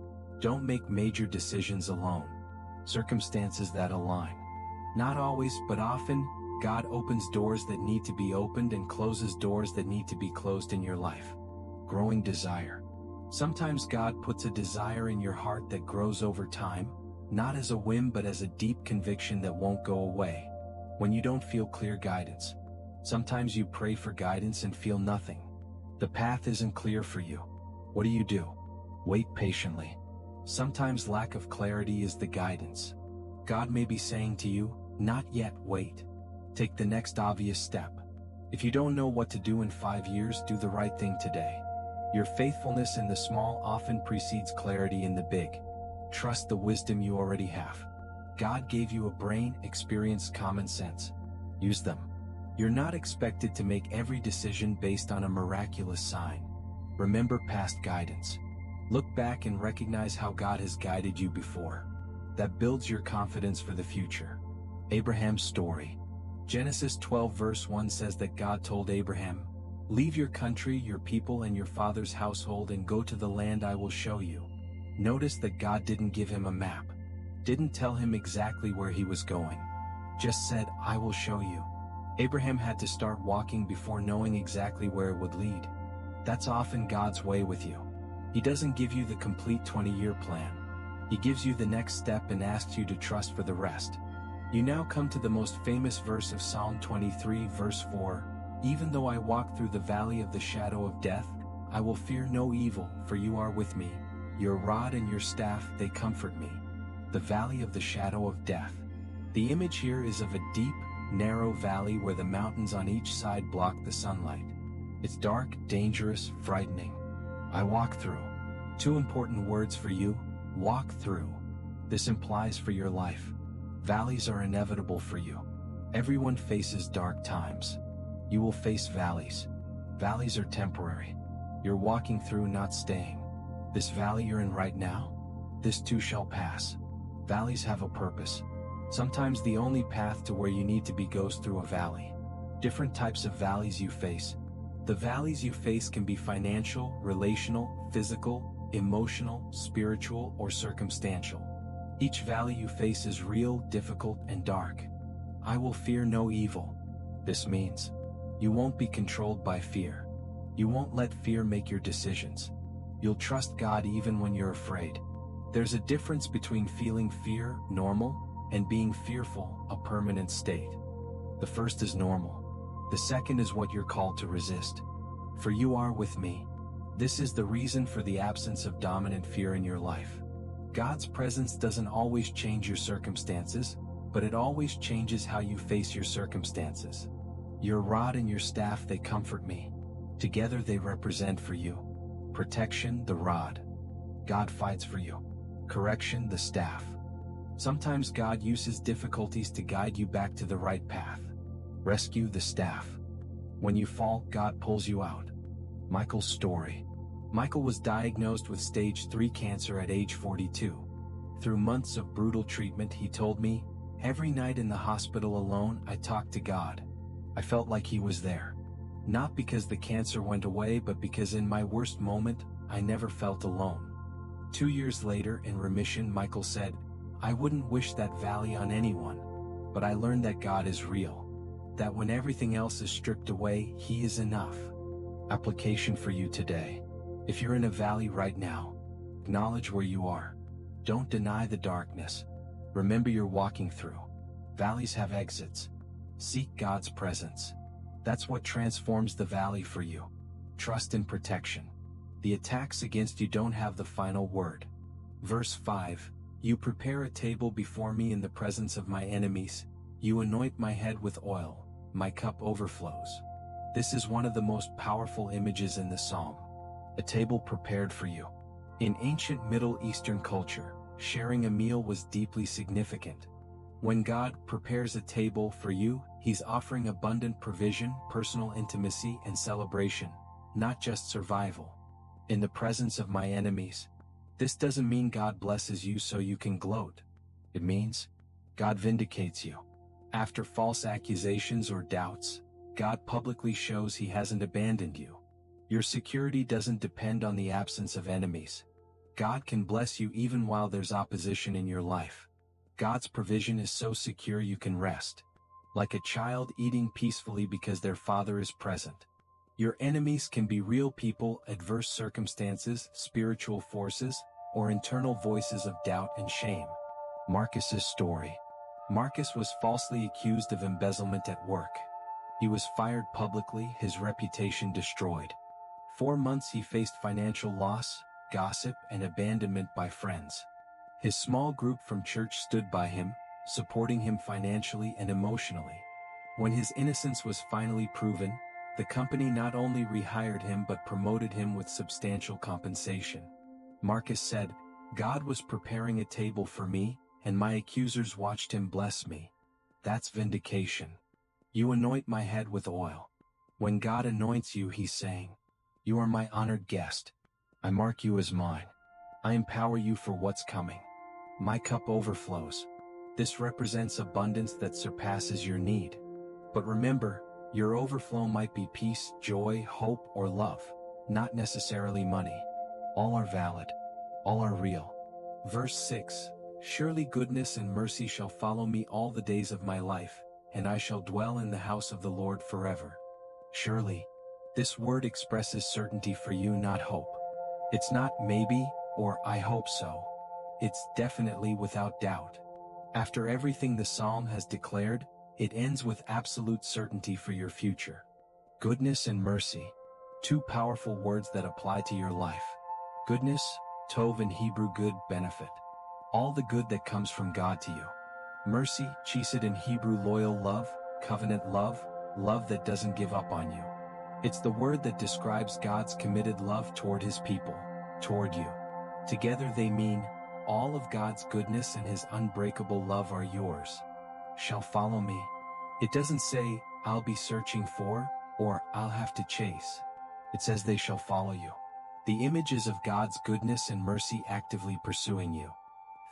Don't make major decisions alone. Circumstances that align. Not always, but often, God opens doors that need to be opened and closes doors that need to be closed in your life. Growing desire. Sometimes God puts a desire in your heart that grows over time, not as a whim but as a deep conviction that won't go away. When you don't feel clear guidance. Sometimes you pray for guidance and feel nothing. The path isn't clear for you. What do? Wait patiently. Sometimes lack of clarity is the guidance. God may be saying to you, not yet, wait. Take the next obvious step. If you don't know what to do in 5 years, do the right thing today. Your faithfulness in the small often precedes clarity in the big. Trust the wisdom you already have. God gave you a brain, experience, common sense. Use them. You're not expected to make every decision based on a miraculous sign. Remember past guidance. Look back and recognize how God has guided you before. That builds your confidence for the future. Abraham's story. Genesis 12 verse 1 says that God told Abraham, "Leave your country, your people and your father's household and go to the land I will show you." Notice that God didn't give him a map. Didn't tell him exactly where he was going. Just said, "I will show you." Abraham had to start walking before knowing exactly where it would lead. That's often God's way with you. He doesn't give you the complete 20-year plan. He gives you the next step and asks you to trust for the rest. You now come to the most famous verse of Psalm 23 verse 4, "Even though I walk through the valley of the shadow of death, I will fear no evil, for you are with me. Your rod and your staff, they comfort me." The valley of the shadow of death. The image here is of a deep, narrow valley where the mountains on each side block the sunlight. It's dark, dangerous, frightening. I walk through. Two important words for you: walk through. This implies for your life. Valleys are inevitable for you. Everyone faces dark times. You will face valleys. Valleys are temporary. You're walking through, not staying. This valley you're in right now, this too shall pass. Valleys have a purpose. Sometimes the only path to where you need to be goes through a valley. Different types of valleys you face. The valleys you face can be financial, relational, physical, emotional, spiritual, or circumstantial. Each valley you face is real, difficult, and dark. I will fear no evil. This means you won't be controlled by fear. You won't let fear make your decisions. You'll trust God even when you're afraid. There's a difference between feeling fear, normal, and being fearful, a permanent state. The first is normal. The second is what you're called to resist. For you are with me. This is the reason for the absence of dominant fear in your life. God's presence doesn't always change your circumstances, but it always changes how you face your circumstances. Your rod and your staff, they comfort me. Together they represent for you protection, the rod. God fights for you. Correction, the staff. Sometimes God uses difficulties to guide you back to the right path. Rescue, the staff. When you fall, God pulls you out. Michael's story. Michael was diagnosed with stage 3 cancer at age 42. Through months of brutal treatment, he told me, "Every night in the hospital alone, I talked to God. I felt like he was there. Not because the cancer went away, but because in my worst moment, I never felt alone." 2 years later, in remission, Michael said, "I wouldn't wish that valley on anyone, but I learned that God is real. That when everything else is stripped away, He is enough." Application for you today. If you're in a valley right now, acknowledge where you are. Don't deny the darkness. Remember you're walking through. Valleys have exits. Seek God's presence. That's what transforms the valley for you. Trust in protection. The attacks against you don't have the final word. Verse 5, "You prepare a table before me in the presence of my enemies. You anoint my head with oil. My cup overflows." This is one of the most powerful images in the psalm. A table prepared for you. In ancient Middle Eastern culture, sharing a meal was deeply significant. When God prepares a table for you, He's offering abundant provision, personal intimacy, and celebration, not just survival. In the presence of my enemies. This doesn't mean God blesses you so you can gloat. It means God vindicates you. After false accusations or doubts, God publicly shows He hasn't abandoned you. Your security doesn't depend on the absence of enemies. God can bless you even while there's opposition in your life. God's provision is so secure you can rest. Like a child eating peacefully because their father is present. Your enemies can be real people, adverse circumstances, spiritual forces, or internal voices of doubt and shame. Marcus's story. Marcus was falsely accused of embezzlement at work. He was fired publicly, his reputation destroyed. 4 months he faced financial loss, gossip, and abandonment by friends. His small group from church stood by him, supporting him financially and emotionally. When his innocence was finally proven, the company not only rehired him but promoted him with substantial compensation. Marcus said, "God was preparing a table for me, and my accusers watched him bless me. That's vindication. You anoint my head with oil." When God anoints you, he's saying, "You are my honored guest. I mark you as mine. I empower you for what's coming. My cup overflows." This represents abundance that surpasses your need. But remember, your overflow might be peace, joy, hope, or love, not necessarily money. All are valid. All are real. Verse 6, "Surely goodness and mercy shall follow me all the days of my life, and I shall dwell in the house of the Lord forever." Surely. This word expresses certainty for you, not hope. It's not maybe, or I hope so. It's definitely without doubt. After everything the psalm has declared, it ends with absolute certainty for your future. Goodness and mercy. Two powerful words that apply to your life. Goodness, tov in Hebrew, good, benefit. All the good that comes from God to you. Mercy, chesed in Hebrew, loyal love, covenant love, love that doesn't give up on you. It's the word that describes God's committed love toward his people, toward you. Together they mean, all of God's goodness and his unbreakable love are yours. Shall follow me. It doesn't say, I'll be searching for, or I'll have to chase. It says they shall follow you. The image is of God's goodness and mercy actively pursuing you.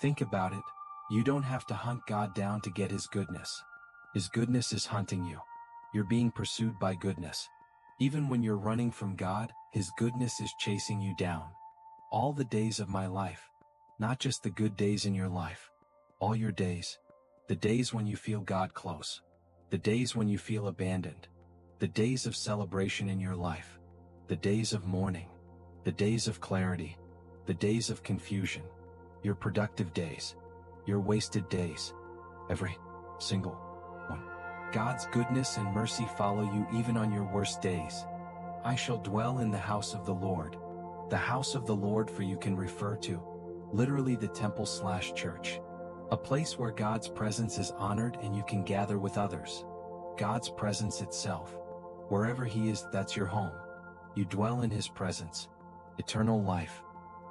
Think about it. You don't have to hunt God down to get his goodness. His goodness is hunting you. You're being pursued by goodness. Even when you're running from God, his goodness is chasing you down. All the days of my life. Not just the good days in your life. All your days. The days when you feel God close. The days when you feel abandoned. The days of celebration in your life. The days of mourning. The days of clarity. The days of confusion. Your productive days. Your wasted days. Every single one. God's goodness and mercy follow you even on your worst days. I shall dwell in the house of the Lord. The house of the Lord for you can refer to, literally the temple/church. A place where God's presence is honored and you can gather with others. God's presence itself. Wherever he is, that's your home. You dwell in his presence. Eternal life.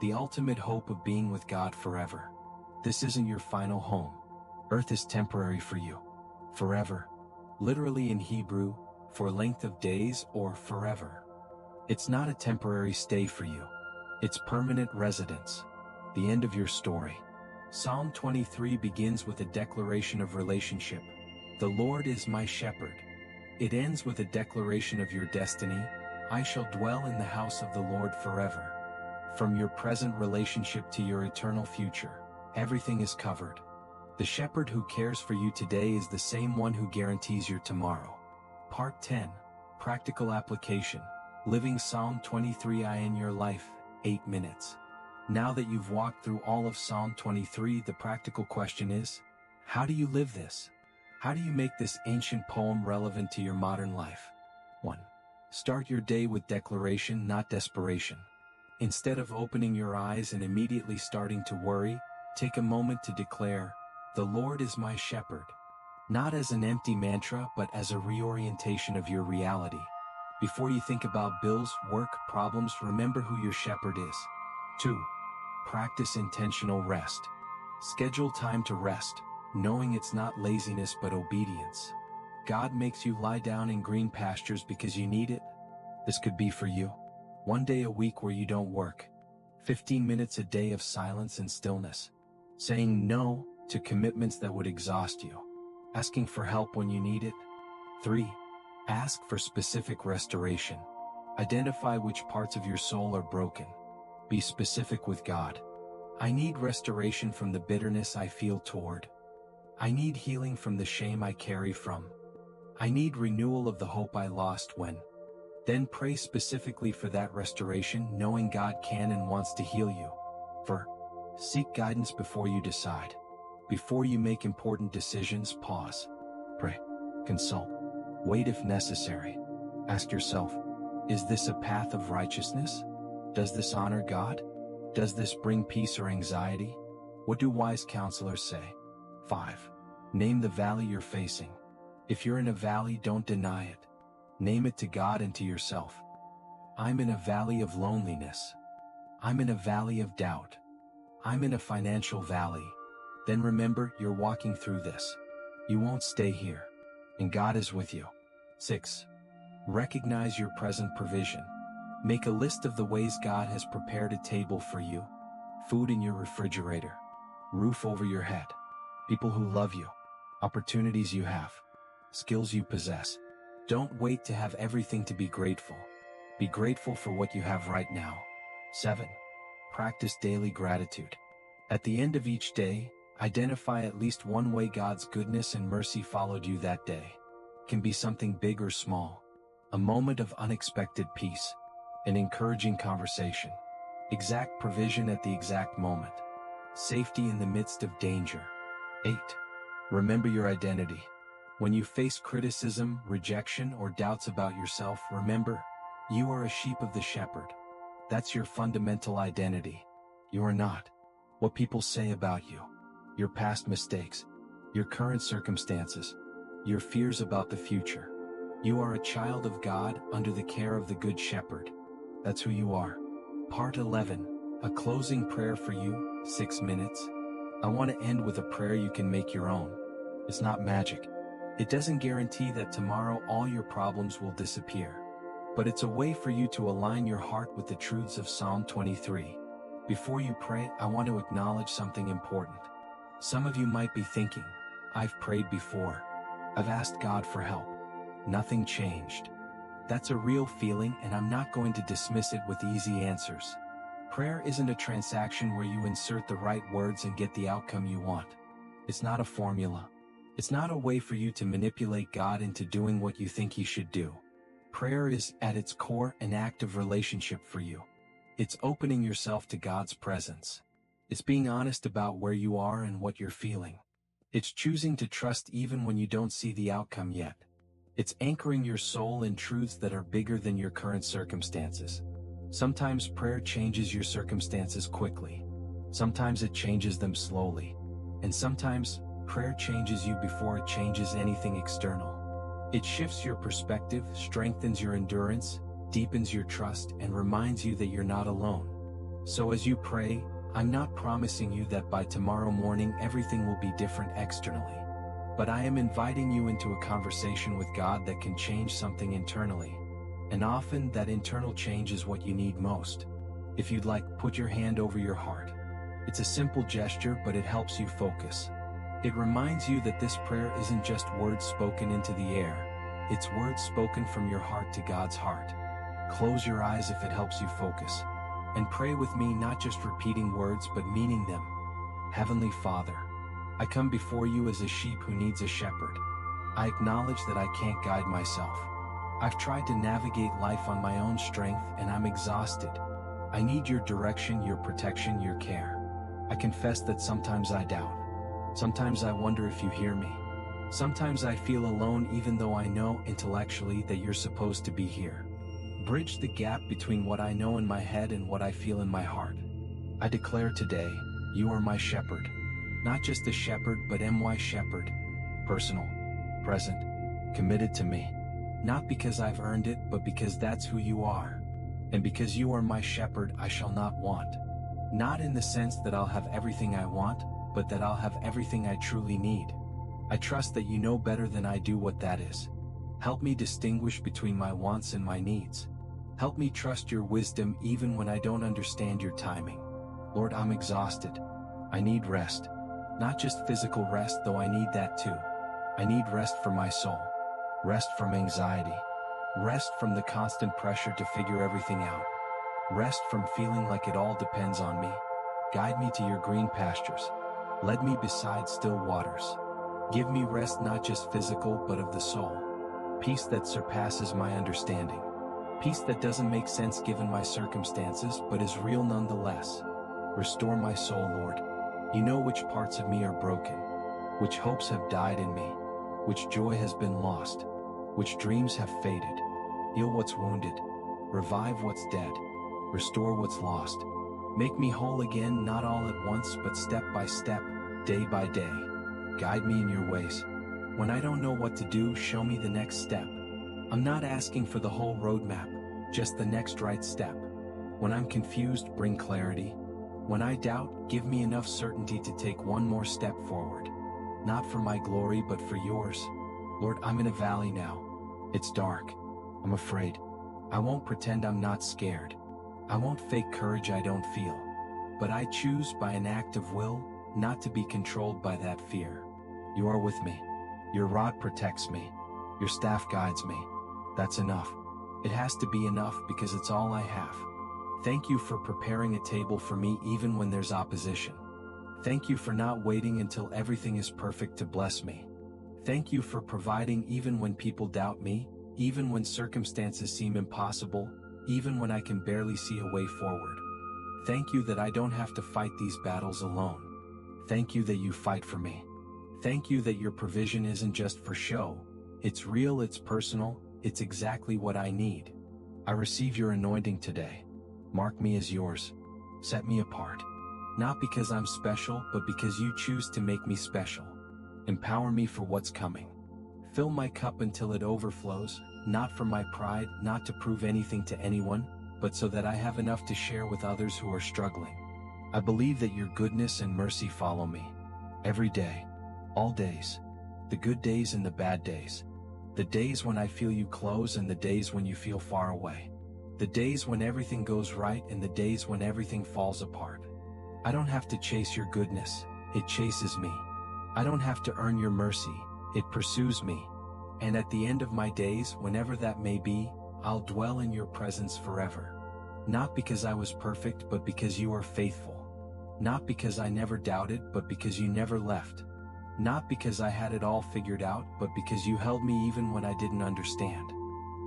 The ultimate hope of being with God forever. This isn't your final home. Earth is temporary for you. Forever. Literally in Hebrew, for length of days or forever. It's not a temporary stay for you. It's permanent residence. The end of your story. Psalm 23 begins with a declaration of relationship. The Lord is my shepherd. It ends with a declaration of your destiny. I shall dwell in the house of the Lord forever. From your present relationship to your eternal future, everything is covered. The shepherd who cares for you today is the same one who guarantees your tomorrow. Part 10. Practical application. Living Psalm 23 in your life, 8 minutes. Now that you've walked through all of Psalm 23, the practical question is, how do you live this? How do you make this ancient poem relevant to your modern life? 1. Start your day with declaration, not desperation. Instead of opening your eyes and immediately starting to worry, take a moment to declare, "The Lord is my shepherd." Not as an empty mantra, but as a reorientation of your reality. Before you think about bills, work, problems, remember who your shepherd is. 2. Practice intentional rest. Schedule time to rest, knowing it's not laziness but obedience. God makes you lie down in green pastures because you need it. This could be for you. 1 day a week where you don't work. 15 minutes a day of silence and stillness. Saying no to commitments that would exhaust you. Asking for help when you need it. 3. Ask for specific restoration. Identify which parts of your soul are broken. Be specific with God. I need restoration from the bitterness I feel toward. I need healing from the shame I carry from. I need renewal of the hope I lost when. Then pray specifically for that restoration, knowing God can and wants to heal you. For. Seek guidance before you decide. Before you make important decisions, pause. Pray. Consult. Wait if necessary. Ask yourself, is this a path of righteousness? Does this honor God? Does this bring peace or anxiety? What do wise counselors say? 5. Name the valley you're facing. If you're in a valley, don't deny it. Name it to God and to yourself. I'm in a valley of loneliness. I'm in a valley of doubt. I'm in a financial valley. Then remember, you're walking through this. You won't stay here. And God is with you. 6. Recognize your present provision. Make a list of the ways God has prepared a table for you. Food in your refrigerator. Roof over your head. People who love you. Opportunities you have. Skills you possess. Don't wait to have everything to be grateful. Be grateful for what you have right now. 7. Practice daily gratitude. At the end of each day, identify at least one way God's goodness and mercy followed you that day. It can be something big or small. A moment of unexpected peace. An encouraging conversation. Exact provision at the exact moment. Safety in the midst of danger. 8. Remember your identity. When you face criticism, rejection, or doubts about yourself, remember, you are a sheep of the shepherd. That's your fundamental identity. You are not what people say about you, your past mistakes, your current circumstances, your fears about the future. You are a child of God under the care of the Good Shepherd. That's who you are. Part 11. A closing prayer for you, 6 minutes. I want to end with a prayer you can make your own. It's not magic. It doesn't guarantee that tomorrow all your problems will disappear. But it's a way for you to align your heart with the truths of Psalm 23. Before you pray, I want to acknowledge something important. Some of you might be thinking, I've prayed before. I've asked God for help. Nothing changed. That's a real feeling, and I'm not going to dismiss it with easy answers. Prayer isn't a transaction where you insert the right words and get the outcome you want. It's not a formula. It's not a way for you to manipulate God into doing what you think He should do. Prayer is, at its core, an act of relationship for you. It's opening yourself to God's presence. It's being honest about where you are and what you're feeling. It's choosing to trust even when you don't see the outcome yet. It's anchoring your soul in truths that are bigger than your current circumstances. Sometimes prayer changes your circumstances quickly. Sometimes it changes them slowly. And sometimes, prayer changes you before it changes anything external. It shifts your perspective, strengthens your endurance, deepens your trust, and reminds you that you're not alone. So as you pray, I'm not promising you that by tomorrow morning everything will be different externally. But I am inviting you into a conversation with God that can change something internally. And often that internal change is what you need most. If you'd like, put your hand over your heart. It's a simple gesture, but it helps you focus. It reminds you that this prayer isn't just words spoken into the air. It's words spoken from your heart to God's heart. Close your eyes if it helps you focus. And pray with me, not just repeating words but meaning them. Heavenly Father, I come before you as a sheep who needs a shepherd. I acknowledge that I can't guide myself. I've tried to navigate life on my own strength and I'm exhausted. I need your direction, your protection, your care. I confess that sometimes I doubt. Sometimes I wonder if you hear me. Sometimes I feel alone even though I know intellectually that you're supposed to be here. Bridge the gap between what I know in my head and what I feel in my heart. I declare today, you are my shepherd. Not just a shepherd, but my shepherd. Personal, present, committed to me. Not because I've earned it, but because that's who you are. And because you are my shepherd, I shall not want. Not in the sense that I'll have everything I want, but that I'll have everything I truly need. I trust that you know better than I do what that is. Help me distinguish between my wants and my needs. Help me trust your wisdom even when I don't understand your timing. Lord, I'm exhausted. I need rest. Not just physical rest, though I need that too. I need rest for my soul. Rest from anxiety. Rest from the constant pressure to figure everything out. Rest from feeling like it all depends on me. Guide me to your green pastures. Lead me beside still waters. Give me rest not just physical but of the soul. Peace that surpasses my understanding. Peace that doesn't make sense given my circumstances but is real nonetheless. Restore my soul, Lord. You know which parts of me are broken, which hopes have died in me, which joy has been lost, which dreams have faded. Heal what's wounded, revive what's dead, restore what's lost. Make me whole again, not all at once but step by step, day by day. Guide me in your ways. When I don't know what to do, show me the next step. I'm not asking for the whole roadmap, just the next right step. When I'm confused, bring clarity. When I doubt, give me enough certainty to take one more step forward. Not for my glory but for yours. Lord, I'm in a valley now. It's dark. I'm afraid. I won't pretend I'm not scared. I won't fake courage I don't feel. But I choose by an act of will not to be controlled by that fear. You are with me. Your rod protects me. Your staff guides me. That's enough. It has to be enough because it's all I have. Thank you for preparing a table for me even when there's opposition. Thank you for not waiting until everything is perfect to bless me. Thank you for providing even when people doubt me, even when circumstances seem impossible, even when I can barely see a way forward. Thank you that I don't have to fight these battles alone. Thank you that you fight for me. Thank you that your provision isn't just for show. It's real, it's personal, it's exactly what I need. I receive your anointing today. Mark me as yours. Set me apart. Not because I'm special, but because you choose to make me special. Empower me for what's coming. Fill my cup until it overflows, not for my pride, not to prove anything to anyone, but so that I have enough to share with others who are struggling. I believe that your goodness and mercy follow me. Every day. All days. The good days and the bad days. The days when I feel you close and the days when you feel far away. The days when everything goes right and the days when everything falls apart. I don't have to chase your goodness, it chases me. I don't have to earn your mercy, it pursues me. And at the end of my days, whenever that may be, I'll dwell in your presence forever. Not because I was perfect, but because you are faithful. Not because I never doubted, but because you never left. Not because I had it all figured out, but because you held me even when I didn't understand.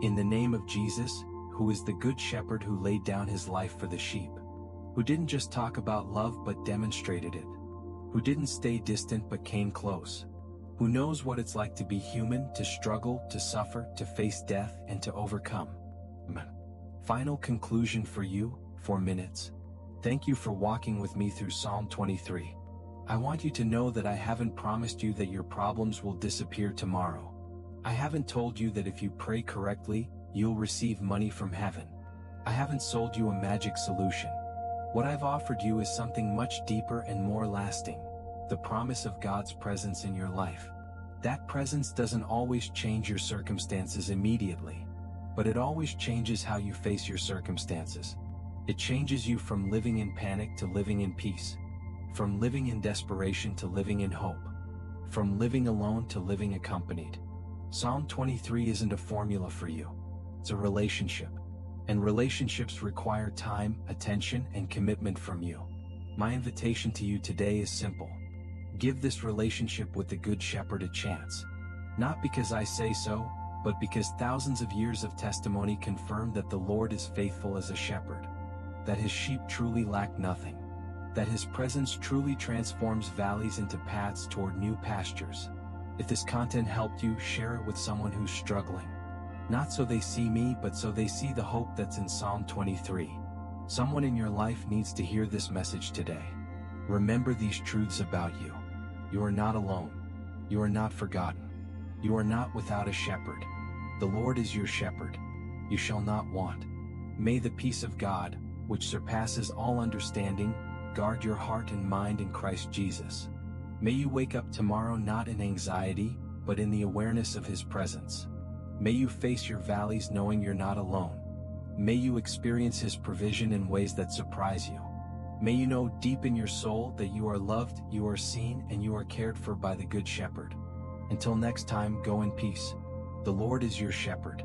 In the name of Jesus, who is the good shepherd who laid down his life for the sheep. Who didn't just talk about love but demonstrated it. Who didn't stay distant but came close. Who knows what it's like to be human, to struggle, to suffer, to face death, and to overcome. Final conclusion for you, 4 minutes. Thank you for walking with me through Psalm 23. I want you to know that I haven't promised you that your problems will disappear tomorrow. I haven't told you that if you pray correctly, you'll receive money from heaven. I haven't sold you a magic solution. What I've offered you is something much deeper and more lasting. The promise of God's presence in your life. That presence doesn't always change your circumstances immediately, but it always changes how you face your circumstances. It changes you from living in panic to living in peace. From living in desperation to living in hope. From living alone to living accompanied. Psalm 23 isn't a formula for you. It's a relationship. And relationships require time, attention, and commitment from you. My invitation to you today is simple. Give this relationship with the Good Shepherd a chance. Not because I say so, but because thousands of years of testimony confirm that the Lord is faithful as a shepherd. That his sheep truly lack nothing. That his presence truly transforms valleys into paths toward new pastures. If this content helped you, share it with someone who's struggling. Not so they see me, but so they see the hope that's in Psalm 23. Someone in your life needs to hear this message today. Remember these truths about you. You are not alone. You are not forgotten. You are not without a shepherd. The Lord is your shepherd. You shall not want. May the peace of God, which surpasses all understanding, guard your heart and mind in Christ Jesus. May you wake up tomorrow not in anxiety, but in the awareness of his presence. May you face your valleys knowing you're not alone. May you experience his provision in ways that surprise you. May you know deep in your soul that you are loved, you are seen, and you are cared for by the Good Shepherd. Until next time, go in peace. The Lord is your shepherd.